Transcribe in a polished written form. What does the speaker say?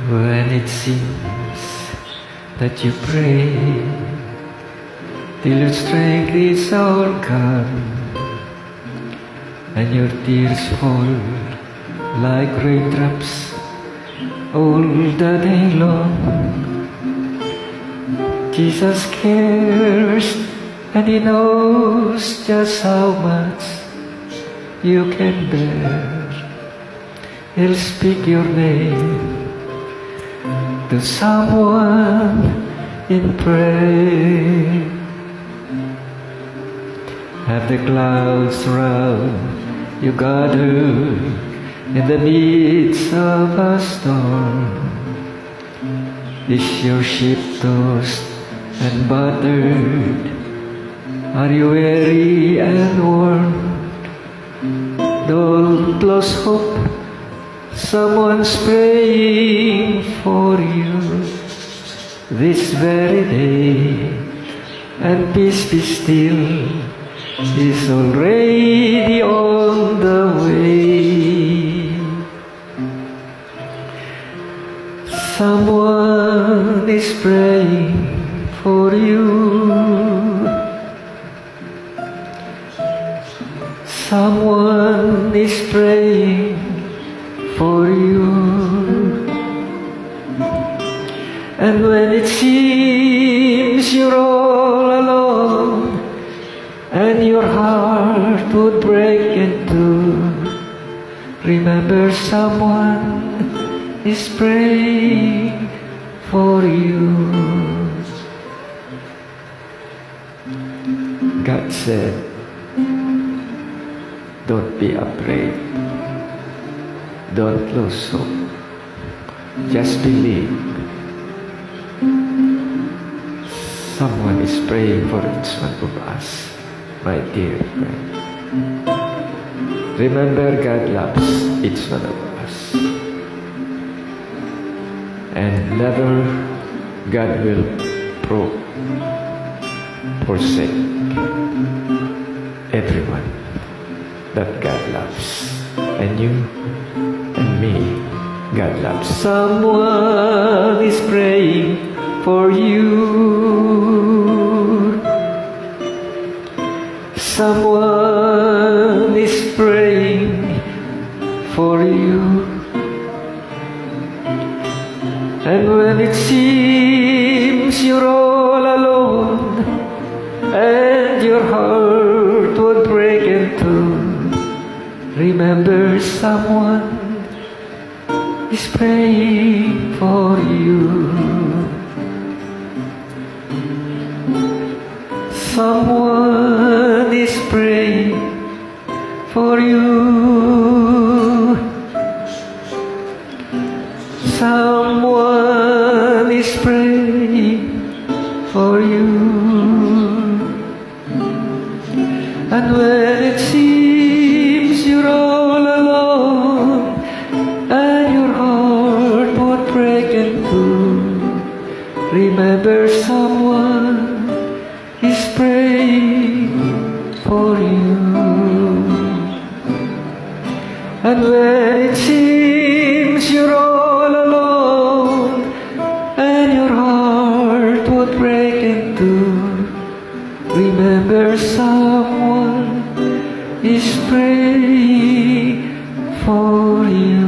When it seems that you pray till your strength is all gone, and your tears fall like raindrops all the day long. Jesus cares, and He knows just how much you can bear. He'll speak your name to someone in prayer. Have the clouds surround you gathered in the midst of a storm? Is your ship tossed and battered? Are you weary and worn? Don't lose hope, someone's praying for you this very day. And peace be still is already on the way. Someone is praying for you. Someone is praying for you. And when it seems you're all alone and your heart would break in two, remember someone is praying for you. God said, don't be afraid. Don't lose hope. Just believe. Someone is praying for each one of us, my dear friend. Remember, God loves each one of us. And never God will forsake everyone that God loves. And you and me, God loves. Someone is praying for you. Someone is praying for you. And when it seems you're all alone and your heart would break in two, remember someone is praying for you. Someone is praying for you. Someone is praying for you. And when it seems you're all alone and your heart would break in two, remember someone is praying for you. And when it seems you're all alone and your heart would break in two, remember someone is praying for you.